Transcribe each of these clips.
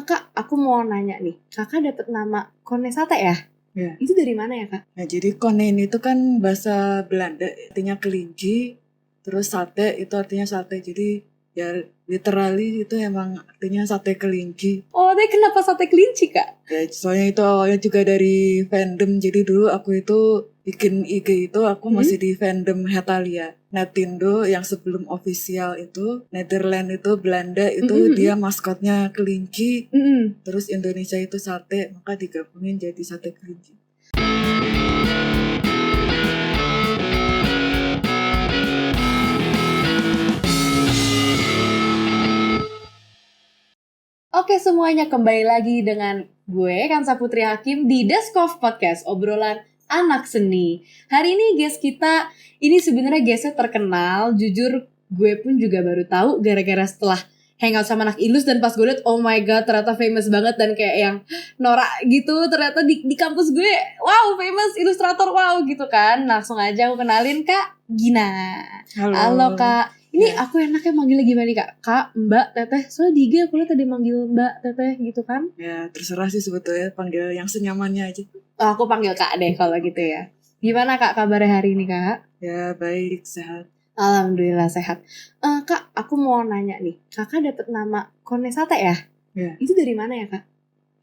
Kak, aku mau nanya nih. Kakak dapat nama Kone Sate ya? Ya. Itu dari mana ya, Kak? Nah, jadi konen itu kan bahasa Belanda, artinya kelinci, terus sate itu artinya sate. Jadi ya literally itu emang artinya sate kelinci. Oh, tapi kenapa sate kelinci, Kak? Ya, soalnya itu awalnya juga dari fandom. Jadi dulu aku itu bikin IG itu aku masih di fandom Hetalia. Netindo yang sebelum official itu, Netherlands itu Belanda itu dia maskotnya kelinci, terus Indonesia itu sate, maka digabungin jadi sate kelinci. Oke semuanya, kembali lagi dengan gue Kansa Putri Hakim di Desk of Podcast, obrolan anak seni. Hari ini guest kita, ini sebenarnya guestnya terkenal. Jujur gue pun juga baru tahu gara-gara setelah hangout sama anak ilus, dan pas gue liat, oh my god, ternyata famous banget dan kayak yang norak gitu. Ternyata di kampus gue, wow, famous ilustrator, wow gitu kan. Langsung aja aku kenalin Kak Gina. Halo Kak. Ini aku enaknya manggilnya gimana nih Kak? Kak, Mbak, Teteh. Soalnya di IG aku lihat tadi manggil Mbak, Teteh gitu kan. Ya terserah sih sebetulnya, panggil yang senyamannya aja. Oh, aku panggil Kak deh kalau gitu ya. Gimana Kak kabarnya hari ini Kak? Ya baik, sehat. Alhamdulillah sehat. Kak, aku mau nanya nih. Kakak dapat nama Kone Sate ya? Ya. Itu dari mana ya Kak?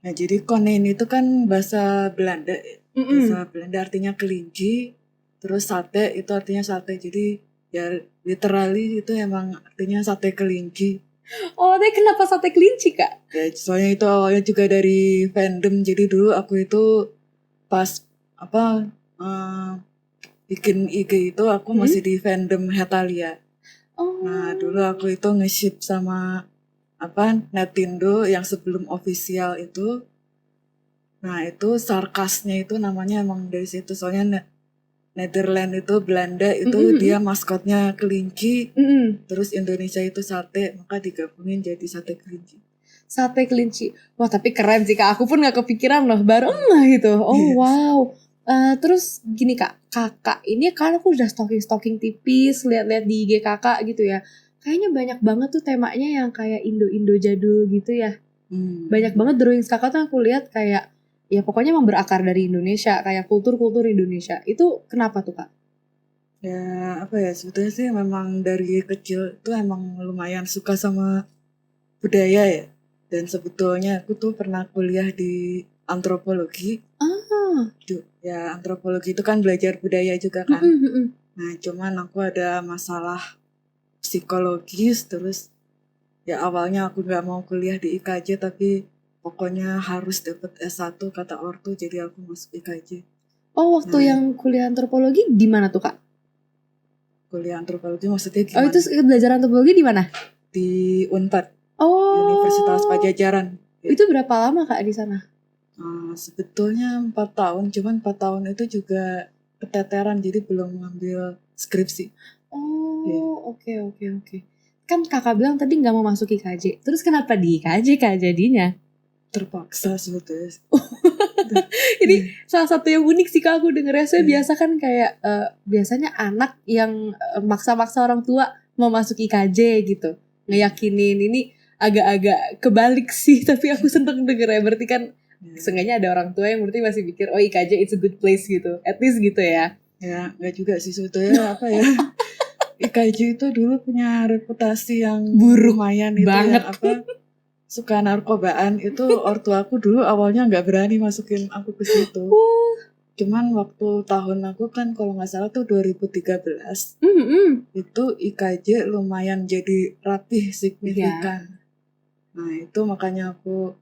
Nah, jadi konen itu kan bahasa Belanda. Bahasa Belanda artinya kelinci, terus sate itu artinya sate. Jadi ya literally itu emang artinya sate kelinci. Oh, tapi kenapa sate kelinci Kak? Ya, soalnya itu awalnya juga dari fandom. Jadi dulu aku itu pas bikin IG itu aku masih di fandom Hetalia. Nah, dulu aku itu nge-ship sama Netindo yang sebelum official itu. Nah, itu sarkasnya itu namanya emang dari situ. Soalnya Netherlands itu Belanda itu dia maskotnya kelinci, terus Indonesia itu sate, maka digabungin jadi sate kelinci. Sate kelinci. Wah, tapi keren sih Kak. Aku pun gak kepikiran loh. Baru gitu. Oh, wow. Terus gini Kak. Kakak ini kan aku udah stalking tipis. Lihat-lihat di IG kakak gitu ya. Kayaknya banyak banget tuh temanya yang kayak Indo-Indo jadul gitu ya. Banyak banget drawing kakak tuh aku lihat kayak, ya pokoknya emang berakar dari Indonesia. Kayak kultur-kultur Indonesia. Itu kenapa tuh Kak? Ya, sebetulnya sih memang dari kecil tuh emang lumayan suka sama budaya ya. Dan sebetulnya aku tuh pernah kuliah di antropologi. Ya, antropologi itu kan belajar budaya juga kan. Nah, cuman aku ada masalah psikologis, terus ya awalnya aku gak mau kuliah di IKJ, tapi pokoknya harus dapat S1 kata ortu, jadi aku masuk IKJ. Oh, waktu yang kuliah antropologi di mana tuh Kak? Kuliah antropologi maksudnya gimana? Oh, itu belajar antropologi di mana? Di Unpad. Oh. Universitas Pajajaran. Itu berapa lama Kak di sana? Sebetulnya 4 tahun, cuman 4 tahun itu juga keteteran, jadi belum ngambil skripsi. Oh, oke. Kan kakak bilang tadi nggak mau masuk IKJ. Terus kenapa di IKJ Kak jadinya? Terpaksa sebetulnya. Ini salah satu yang unik sih Kak aku dengernya. Saya biasa kan kayak biasanya anak yang maksa-maksa orang tua mau masuk IKJ gitu, ngeyakinin. Ini agak-agak kebalik sih, tapi aku seneng dengernya. Berarti kan seenggaknya ada orang tua yang berarti masih pikir, oh IKJ it's a good place gitu, at least gitu ya. Ya nggak juga sih sebetulnya. IKJ itu dulu punya reputasi yang buruk lumayan itu banget. Yang suka narkobaan. Itu ortuaku dulu awalnya nggak berani masukin aku ke situ. Cuman waktu tahun aku kan kalau nggak salah tuh 2013, itu IKJ lumayan jadi rapih, signifikan. Nah itu makanya aku,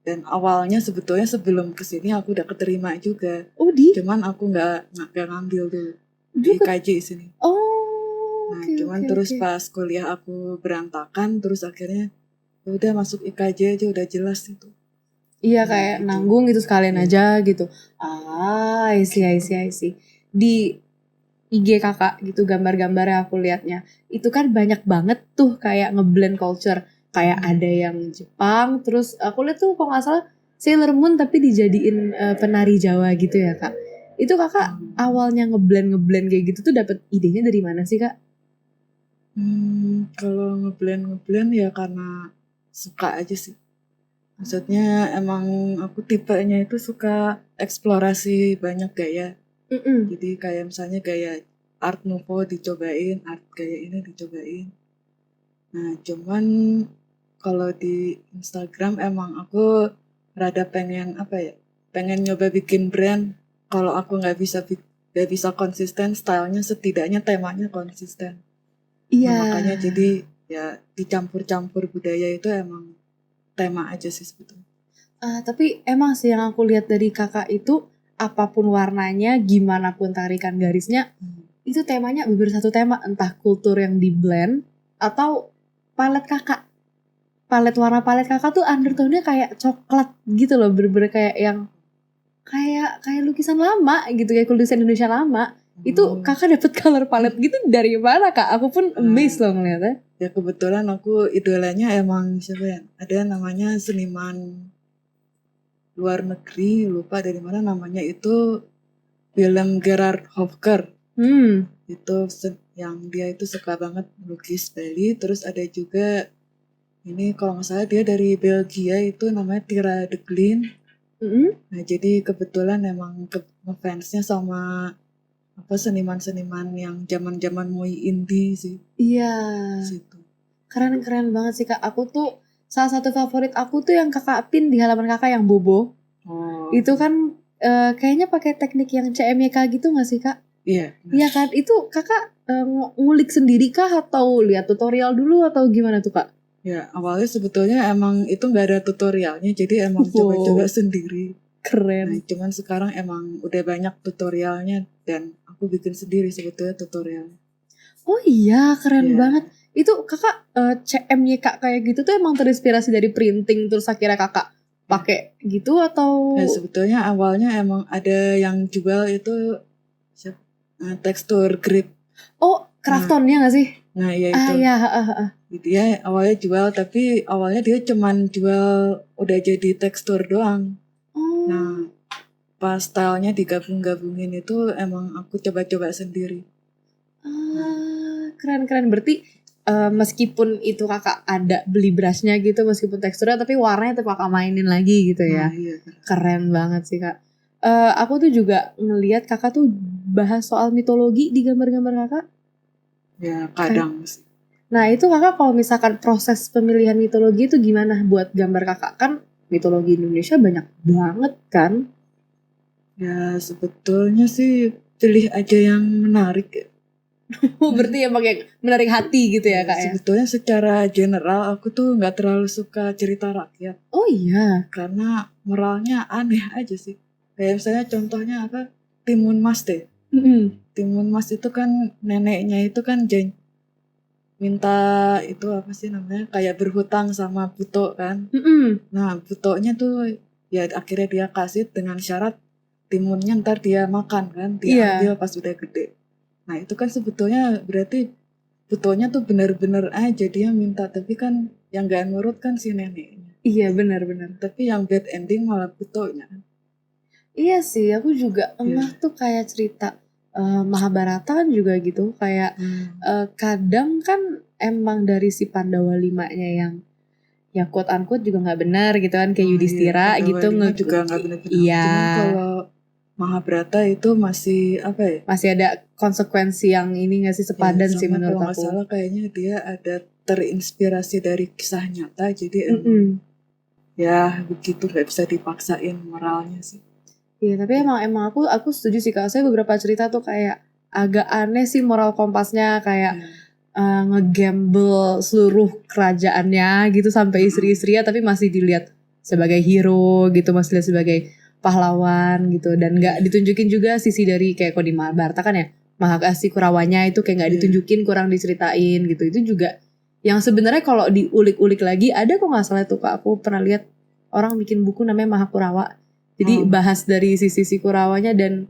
dan awalnya sebetulnya sebelum kesini aku udah keterima juga. Cuman aku nggak ngambil dulu di IKJ sini. Nah cuman terus pas kuliah aku berantakan, terus akhirnya udah masuk IKJ aja udah jelas itu. Iya, kayak gitu. Nanggung gitu sekalian aja gitu. I see. Di IG kakak gitu gambar-gambarnya aku liatnya, itu kan banyak banget tuh kayak ngeblend culture. Kayak ada yang Jepang, terus aku lihat tuh kalau nggak salah Sailor Moon tapi dijadiin penari Jawa gitu ya Kak. Itu kakak awalnya ngeblend kayak gitu tuh dapat idenya dari mana sih Kak? Kalau ngeblend ya karena suka aja sih. Maksudnya emang aku tipenya itu suka eksplorasi banyak gaya. Jadi kayak misalnya gaya Art Nouveau dicobain, art gaya ini dicobain. Nah, cuman kalau di Instagram emang aku rada pengen apa ya? Pengen nyoba bikin brand. Kalau aku nggak bisa konsisten, stylenya setidaknya temanya konsisten. Iya. Nah, makanya jadi ya dicampur-campur budaya itu emang tema aja sih sebetulnya. Tapi emang sih yang aku lihat dari kakak itu, apapun warnanya, gimana pun tarikan garisnya, itu temanya bener satu tema, entah kultur yang di blend atau palet kakak. Warna palet kakak tuh undertone-nya kayak coklat gitu loh, bener-bener kayak yang kayak lukisan lama gitu, kayak lukisan Indonesia lama. Itu kakak dapet color palette gitu dari mana kak? Aku pun amazed loh ngeliatnya. Ya kebetulan aku idolanya emang siapa ya? Ada namanya seniman luar negeri, lupa dari mana namanya, itu Willem Gerard Hofker. Itu yang dia itu suka banget melukis Bali. Terus ada juga ini kalau nggak salah dia dari Belgia, itu namanya Tira de Glin. Nah jadi kebetulan emang ngefansnya sama apa seniman-seniman yang zaman-zaman Moi indie sih. Iya. Situ. Keren banget sih kak. Aku tuh salah satu favorit aku tuh yang kakak pin di halaman kakak yang bobo. Itu kan kayaknya pakai teknik yang CMYK gitu nggak sih kak? Iya. Iya kan. Itu kakak ngulik sendiri kah atau lihat tutorial dulu atau gimana tuh kak? Ya awalnya sebetulnya emang itu nggak ada tutorialnya, jadi emang coba-coba sendiri. Keren. Nah, cuman sekarang emang udah banyak tutorialnya dan aku bikin sendiri sebetulnya tutorial. Oh iya, keren banget. Itu kakak CMYK kayak gitu tuh emang terinspirasi dari printing terus akhirnya kakak pakai gitu atau? Ya sebetulnya awalnya emang ada yang jual itu tekstur grip. Oh, Kraftonnya nggak sih? Nah ya itu. Iya. Dia awalnya jual, tapi awalnya dia cuman jual udah jadi tekstur doang. Nah pas stylenya digabung-gabungin itu emang aku coba-coba sendiri. Keren. Berarti meskipun itu kakak ada beli brushnya gitu, meskipun teksturnya, tapi warnanya tuh kakak mainin lagi gitu ya. Iya. Keren banget sih kak. Aku tuh juga ngelihat kakak tuh bahas soal mitologi di gambar-gambar kakak. Ya kadang sih. Nah itu kakak kalau misalkan proses pemilihan mitologi itu gimana buat gambar kakak? Kan mitologi Indonesia banyak banget kan? Ya sebetulnya sih pilih aja yang menarik ya. Berarti emang yang menarik hati gitu ya kak ya? Sebetulnya secara general aku tuh nggak terlalu suka cerita rakyat. Oh iya. Karena moralnya aneh aja sih. Kayak misalnya contohnya apa? Timun Mas deh. Timun Mas itu kan neneknya itu kan minta itu apa sih namanya, kayak berhutang sama Buto kan. Nah Butonya tuh ya akhirnya dia kasih dengan syarat timunnya ntar dia makan kan, dia ambil pas udah gede. Nah itu kan sebetulnya berarti Butonya tuh bener-bener aja dia minta, tapi kan yang gak nurut kan si neneknya. Iya benar. Tapi yang bad ending malah Butonya. Iya sih, aku juga tuh kayak cerita Mahabharata kan juga gitu, kayak kadang kan emang dari si Pandawa 5-nya yang ya quote unquote juga nggak benar gitu kan, kayak Yudhistira gitu juga nggak benar-benar. Iya. Cuman kalau Mahabharata itu masih apa ya? Masih ada konsekuensi yang ini nggak sih, sepadan sih menurut kalau aku. Kalau nggak salah kayaknya dia ada terinspirasi dari kisah nyata, jadi emang ya begitu, nggak bisa dipaksain moralnya sih. Iya, tapi emang aku setuju sih kak. Saya beberapa cerita tuh kayak agak aneh sih moral kompasnya, kayak ngegamble seluruh kerajaannya gitu sampai istri-istrinya, tapi masih dilihat sebagai hero gitu, masih dilihat sebagai pahlawan gitu, dan nggak ditunjukin juga sisi dari kayak kok di Mahabharata kan ya, Mahakasi Kurawanya itu kayak nggak ditunjukin, kurang diceritain gitu. Itu juga yang sebenarnya kalau diulik-ulik lagi ada kok nggak salah tuh kak, aku pernah lihat orang bikin buku namanya Mahakurawa. Jadi bahas dari sisi Kurawanya, dan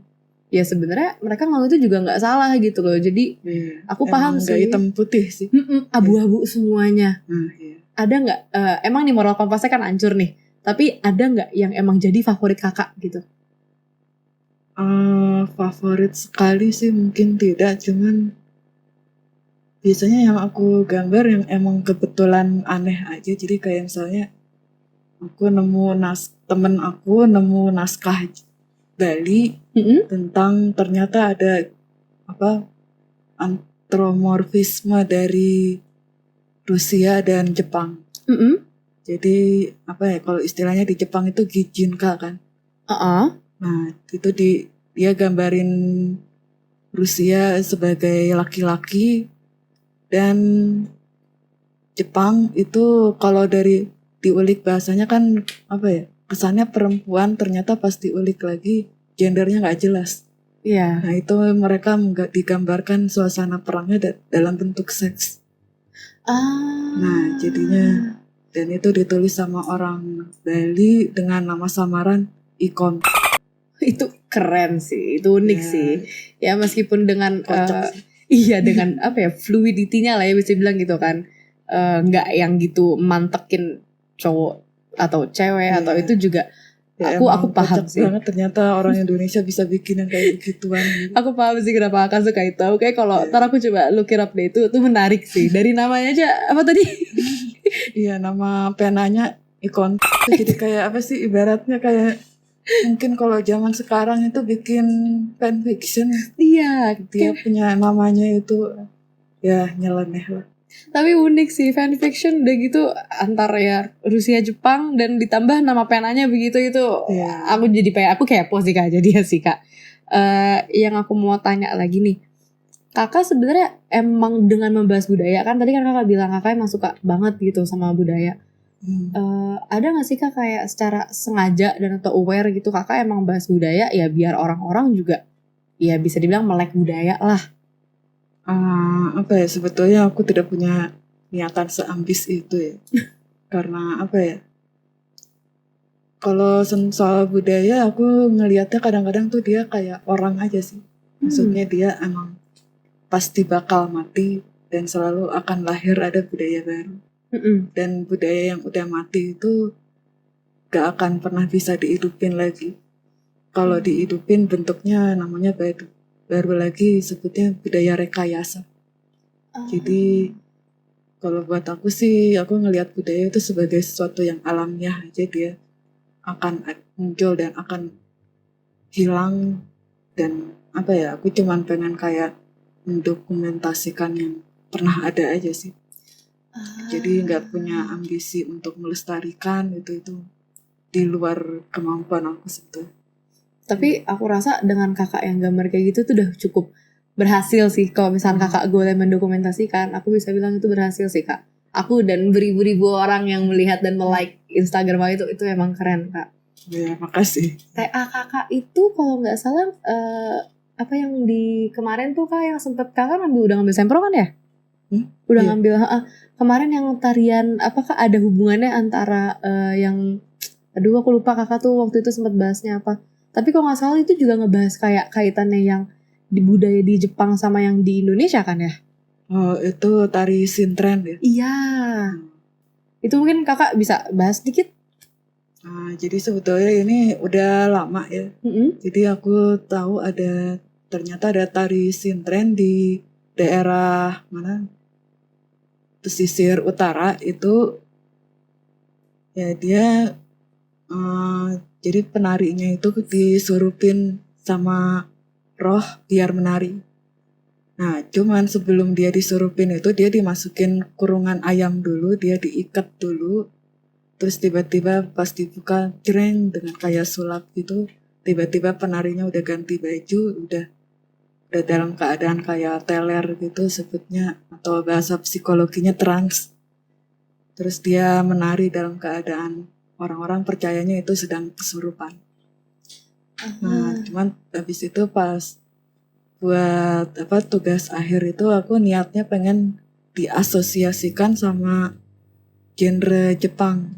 ya sebenarnya mereka ngomong itu juga nggak salah gitu loh. Jadi aku paham sih. Nggak hitam putih sih. Abu-abu semuanya. Ada nggak? Emang nih moral kompasnya kan hancur nih. Tapi ada nggak yang emang jadi favorit kakak gitu? Favorit sekali sih mungkin tidak, cuman biasanya yang aku gambar yang emang kebetulan aneh aja. Jadi kayak misalnya temen aku nemu naskah Bali tentang ternyata ada apa antromorfisme dari Rusia dan Jepang. Jadi apa ya, kalau istilahnya di Jepang itu Gijinka kan. Nah itu dia gambarin Rusia sebagai laki-laki dan Jepang itu kalau dari diulik bahasanya kan apa ya, kesannya perempuan, ternyata pas diulik lagi gendernya nggak jelas. Iya. Nah itu mereka nggak digambarkan suasana perangnya dalam bentuk seks. Nah jadinya, dan itu ditulis sama orang Bali dengan nama samaran Ikon. Itu keren sih, itu unik Ya, sih. Ya meskipun dengan kocak sih. iya dengan apa ya, fluidity-nya lah ya bisa bilang gitu kan. Nggak yang gitu mantekin cowok atau cewek atau itu juga ya, aku paham kocak sih. banget ternyata orang Indonesia bisa bikin yang kayak begituan. Aku paham sih kenapa Kakak suka itu. Kayak kalau ntar aku coba look it up deh, itu menarik sih. Dari namanya aja apa tadi? Iya, nama penanya Ikon. Jadi kayak apa sih, ibaratnya kayak mungkin kalau zaman sekarang itu bikin fanfiction. Iya, Dia punya namanya itu ya nyeleneh lah. tapi unik sih fanfiction udah gitu antara ya Rusia Jepang dan ditambah nama penanya begitu itu. Aku jadi aku kepo sih Kak, jadi ya sih Kak. Yang aku mau tanya lagi nih, Kakak sebenarnya emang dengan membahas budaya kan tadi kan Kakak bilang Kakak emang suka banget gitu sama budaya. Ada gak sih Kak kayak secara sengaja dan atau aware gitu Kakak emang bahas budaya ya biar orang-orang juga ya bisa dibilang melek budaya lah. Apa ya, sebetulnya aku tidak punya niatan seambis itu ya. Karena apa ya, kalau soal budaya aku ngelihatnya kadang-kadang tuh dia kayak orang aja sih. Maksudnya dia emang pasti bakal mati dan selalu akan lahir ada budaya baru. Dan budaya yang udah mati itu gak akan pernah bisa dihidupin lagi. Kalau dihidupin bentuknya namanya baru lagi sebutnya budaya rekayasa. Jadi kalau buat aku sih, aku ngelihat budaya itu sebagai sesuatu yang alamiah aja, dia akan muncul dan akan hilang. Dan apa ya, aku cuman pengen kayak mendokumentasikan yang pernah ada aja sih. Jadi nggak punya ambisi untuk melestarikan itu di luar kemampuan aku sebetulnya. Tapi aku rasa dengan Kakak yang gambar kayak gitu tuh udah cukup berhasil sih. Kalau misalnya Kakak boleh mendokumentasikan, aku bisa bilang itu berhasil sih Kak. Aku dan beribu-ribu orang yang melihat dan like Instagram itu emang keren Kak. Ya makasih. TA Kakak itu kalau nggak salah apa yang di kemarin tuh Kak yang sempet Kakak udah ngambil sempro kan ya? Udah ngambil kemarin yang tarian, apakah ada hubungannya antara yang aduh aku lupa Kakak tuh waktu itu sempat bahasnya apa. Tapi kalau nggak salah itu juga ngebahas kayak kaitannya yang di budaya di Jepang sama yang di Indonesia kan ya? Oh itu tari sintren ya? Iya. Itu mungkin Kakak bisa bahas dikit. Jadi sebetulnya ini udah lama ya. Jadi aku tahu ternyata ada tari sintren di daerah mana? Pesisir utara itu. Ya dia jadi penarinya itu disurupin sama roh biar menari. Nah, cuman sebelum dia disurupin itu dia dimasukin kurungan ayam dulu, dia diikat dulu. Terus tiba-tiba pas dibuka jreng dengan kayak sulap gitu, tiba-tiba penarinya udah ganti baju, udah dalam keadaan kayak teler gitu sebutnya, atau bahasa psikologinya trans. Terus dia menari dalam keadaan orang-orang percayanya itu sedang kesurupan. Nah, cuman habis itu pas buat tugas akhir itu aku niatnya pengen diasosiasikan sama genre Jepang.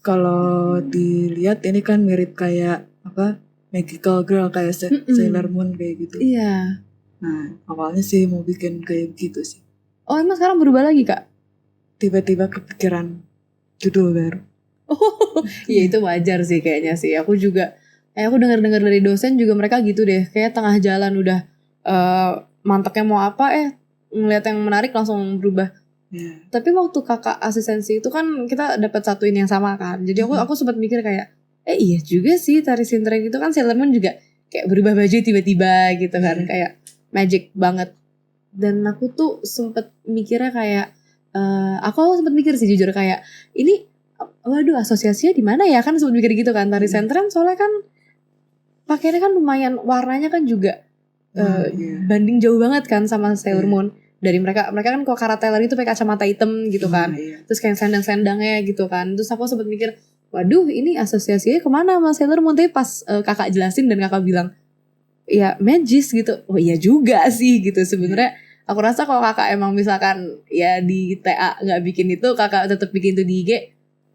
Kalau dilihat ini kan mirip kayak Magical Girl, kayak Sailor Moon kayak gitu. Iya. Nah, awalnya sih mau bikin kayak gitu sih. Oh, emang sekarang berubah lagi Kak? Tiba-tiba kepikiran judul baru. Iya itu wajar sih kayaknya sih. Aku juga aku dengar-dengar dari dosen juga mereka gitu deh. Kayak tengah jalan udah manteknya mau apa ngeliat yang menarik langsung berubah. Tapi waktu kakak asistensi itu kan kita dapat satu ini yang sama kan. Jadi aku sempat mikir kayak iya juga sih tari sintereng itu kan Sailor Moon juga kayak berubah baju tiba-tiba gitu kan, kayak magic banget. Dan aku tuh sempet mikirnya kayak aku sempet mikir sih jujur kayak ini waduh asosiasinya di mana ya, kan sempet mikir gitu kan. Tari sintereng soalnya kan pakainya kan lumayan, warnanya kan juga banding jauh banget kan sama Sailor Moon. Dari mereka kan kok karateler itu pakai kacamata hitam gitu kan, terus kayak sendang-sendangnya gitu kan. Terus aku sempet mikir waduh ini asosiasinya kemana sama Sailor Moon. Tapi pas kakak jelasin dan kakak bilang ya magis gitu, oh iya juga sih gitu. Sebenarnya aku rasa kalau kakak emang misalkan ya di TA nggak bikin itu, kakak tetap bikin itu di IG,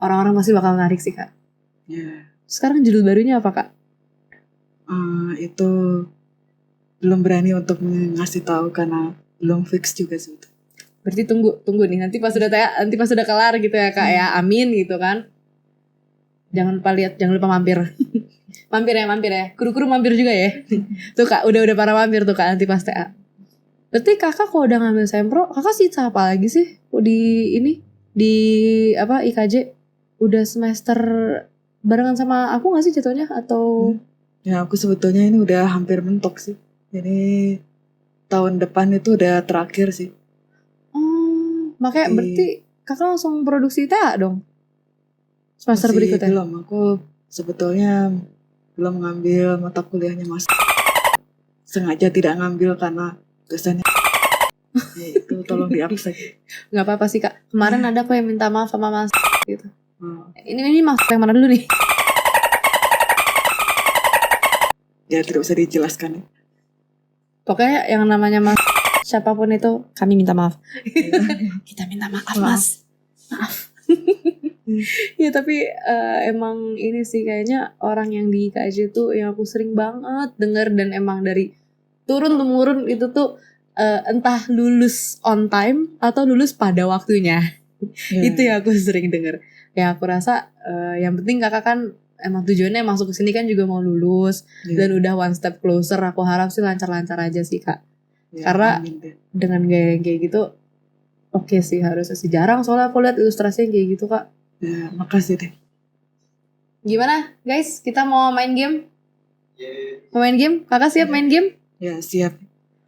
orang-orang pasti bakal narik sih kak. Sekarang judul barunya apa kak? Itu belum berani untuk ngasih tahu karena belum fix juga sih. Berarti tunggu nih, nanti pas udah kelar gitu ya kak ya, amin gitu kan. Jangan lupa mampir. mampir ya, kru mampir juga ya. Tuh kak, udah para mampir tuh kak nanti pas TA. Berarti kakak kalau udah ngambil sempro, kakak sih apa lagi sih? Di IKJ udah semester barengan sama aku nggak sih jatuhnya atau? Ya aku sebetulnya ini udah hampir mentok sih. Jadi tahun depan itu udah terakhir sih. Makanya berarti kakak langsung produksi TA dong? Semester berikutnya? Belum, aku sebetulnya belum ngambil mata kuliahnya mas. Sengaja tidak ngambil karena dosennya itu tolong diabsen. Gak apa-apa sih kak. Kemarin ada kok yang minta maaf sama mas gitu. Ini mas yang mana dulu nih? Ya tidak usah dijelaskan. Pokoknya yang namanya mas siapapun itu kami minta maaf. Kita minta maaf mas. Maaf. Ya tapi emang ini sih kayaknya orang yang di IKJ tuh yang aku sering banget denger, dan emang dari turun-temurun itu tuh entah lulus on time atau lulus pada waktunya. Itu yang aku sering denger. Ya aku rasa yang penting kakak kan emang tujuannya masuk ke sini kan juga mau lulus dan udah one step closer. Aku harap sih lancar-lancar aja sih kak. Karena dengan gaya kayak gitu oke sih, harusnya sih. Jarang soalnya aku lihat ilustrasinya kayak gitu kak. Ya, makasih deh. Gimana guys, kita mau main game? Mau main game? Kakak siap main game? Ya siap.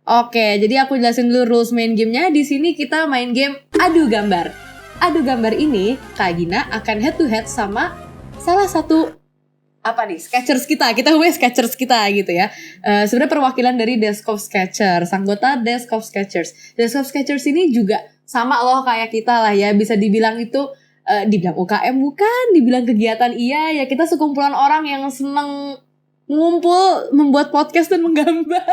Oke, jadi aku jelasin dulu rules main gamenya. Di sini kita main game adu gambar. Adu gambar ini Kak Gina akan head to head sama salah satu sketchers kita gitu ya. Sebenarnya perwakilan dari Desk of Sketchers, anggota Desk of Sketchers. Desk of Sketchers ini juga sama loh kayak kita lah ya, bisa dibilang itu dibilang UKM bukan, dibilang kegiatan iya ya, kita sekumpulan orang yang seneng ngumpul membuat podcast dan menggambar.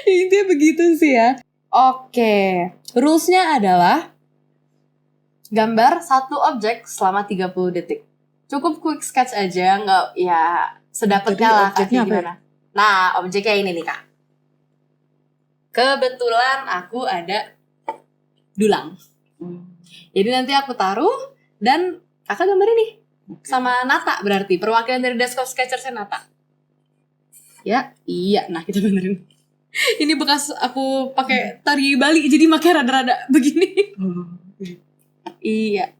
Intinya begitu sih ya. Oke, rulesnya adalah gambar satu objek selama 30 detik. Cukup quick sketch aja, nggak ya sedapetnya lah kayak gimana. Nah, objeknya ini nih kak. Kebetulan aku ada dulang. Jadi nanti aku taruh dan kakak gambar ini sama Nata, berarti perwakilan dari Desk of Sketchers Nata. Ya, iya. Nah kita benerin. Ini bekas aku pakai tari Bali, jadi makanya rada-rada begini. Iya.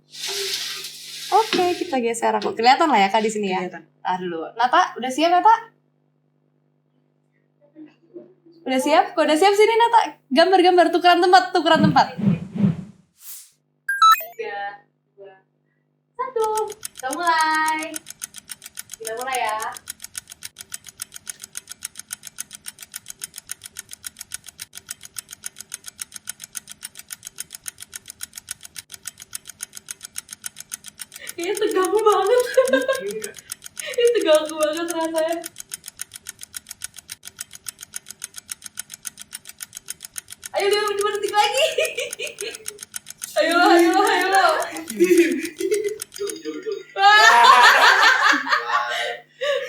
Oke, kita geser aku. Kelihatan lah ya kak di sini ya. Tahan dulu. Nata, udah siap Nata? Udah siap? Kok udah siap sini Nata? Gambar-gambar, tukeran tempat. 3, 2, 1. Kita mulai ya. Ini teganggu banget. Ini teganggu banget rasanya. Ayo deh, 5 detik lagi. Ayo.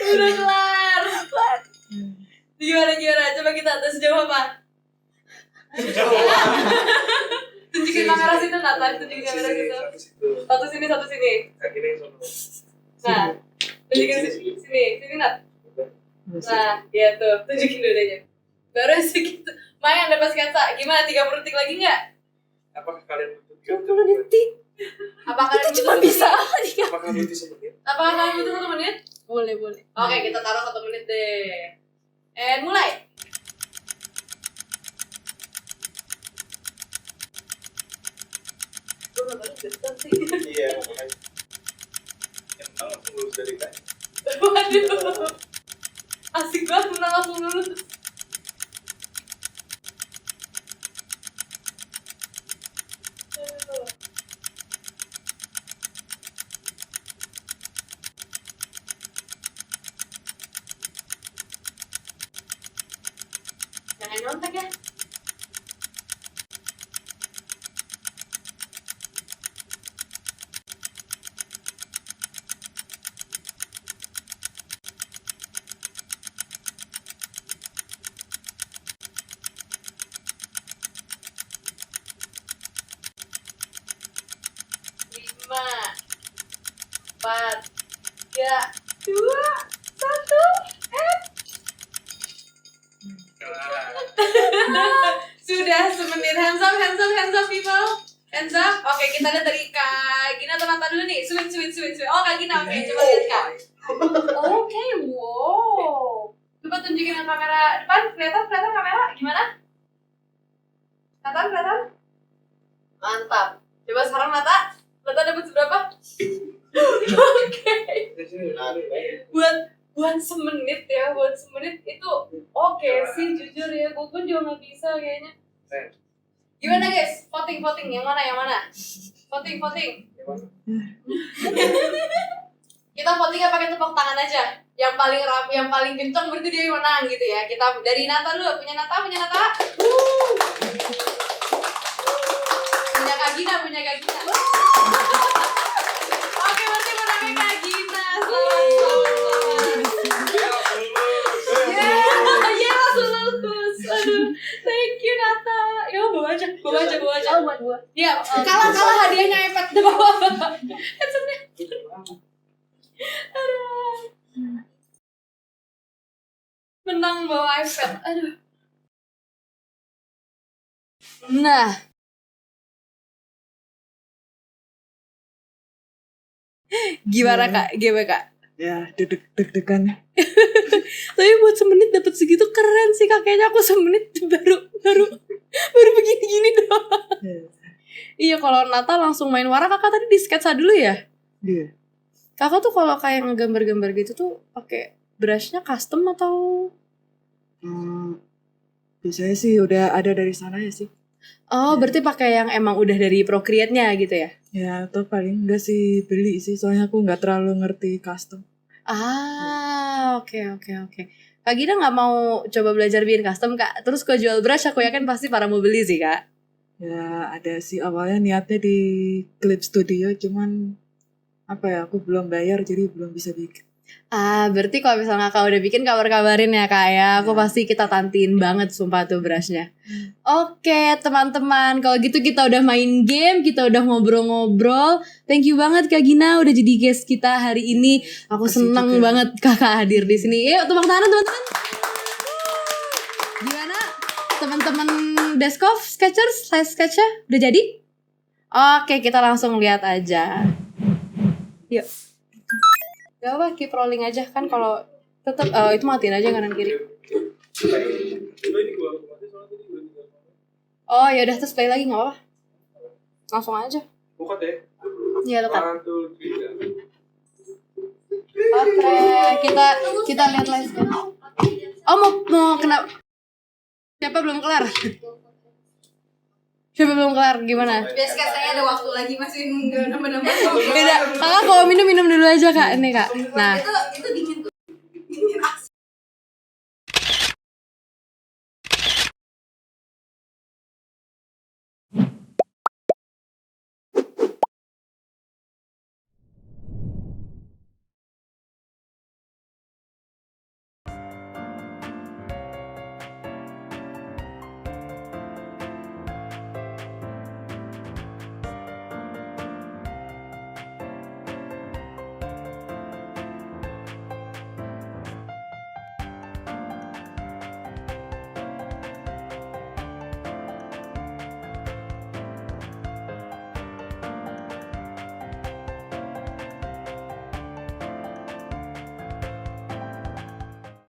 Udah kelar. Gimana? Coba kita tes jawab apa? Tunjukin kamera situ, Nata. Tunjukin kamera situ. Satu sini. Nah, tunjukin sini, Nat. Nah, ya tuh, tunjukin dulu aja. Baru segitu. Mayan dapat sketsa. Gimana, 30 detik lagi nggak? Apakah kalian butuh 30 detik. Apakah kalian Cuma bisa. Apakah butuh 1 menit? Apakah kalian butuh 1 menit? Boleh. Oke, kita taruh 1 menit deh. And mulai. Iya, makanya. Yang menang langsung lulus dari kan? Waduh. Asik banget menang langsung lulus. Jangan nyontek ya. Lima, 4, 3, 2, 1. Sudah semenit. Hands up people. Hands up. Oke, kita lihat dari Kak Gina atau Nata dulu nih. Swing. Oh, Kak Gina. Oke, coba lihat Kak. Oke, wow. Coba tunjukin ke kamera depan. Kelihatan kamera? Gimana? Kelihatan? Mantap. Coba sekarang Nata dapat seberapa? Oke. Buat semenit ya, itu oke sih jujur ya, gue pun juga nggak bisa kayaknya. Gimana guys? Voting yang mana? Voting. Kita votingnya pakai tepuk tangan aja. Yang paling kencang berarti dia yang menang gitu ya. Kita dari Nata dulu, punya Nata. Punya Kak Gina. Oke, berarti menangnya Kak Gina. Langsung lulus. Aduh, thank you Nata. Ya bawa aja. Oh, buat gua. Iya, kalah hadiahnya iPad di bawah. Aduh. Menang bawa iPad. Aduh. Nah. Gimana Kak? Ya, deg-degan. Tapi buat semenit dapat segitu keren sih Kak. Kayaknya aku semenit baru begini doang. Iya, kalau Nata langsung main warna. Kakak tadi di sketsa dulu ya? Iya. Kakak tuh kalau kayak ngegambar-gambar gitu tuh pakai brushnya custom atau? Biasanya sih udah ada dari sana ya sih. Oh, berarti pakai yang emang udah dari Procreate-nya gitu ya? Ya, atau paling enggak sih beli sih, soalnya aku nggak terlalu ngerti custom. Oke. Kak Gina nggak mau coba belajar bikin custom Kak? Terus kau jual brush, aku yakin pasti para mau beli sih Kak. Ya, ada sih awalnya niatnya di Clip Studio, cuman apa ya, aku belum bayar jadi belum bisa bikin. Berarti kalau misalnya Kak udah bikin kabar-kabarin ya Kak ya. Aku pasti kita tantiin banget sumpah tuh brushnya. Oke teman-teman, kalau gitu kita udah main game, kita udah ngobrol-ngobrol. Thank you banget Kak Gina udah jadi guest kita hari ini. Aku senang banget Kakak hadir di sini. Yuk tepuk tangan teman-teman. Gimana teman-teman Deskov Sketchers, sketchnya udah jadi? Oke, kita langsung lihat aja. Yuk. Gak apa, keep rolling aja kan kalau tetap itu matiin aja kanan kiri. Oh ya udah terus play lagi nggak apa? Langsung aja. Buka deh. Iya lekat. 1, 2, 3. Kita lihat live kan. Oh mau kenapa? Siapa belum kelar? Gimana? Biasa saya ada waktu lagi masih nambah-nambah. Beda. Kakak kalau minum dulu aja Kak. Ini Kak. Nah. Itu dingin tuh. Dingin asli.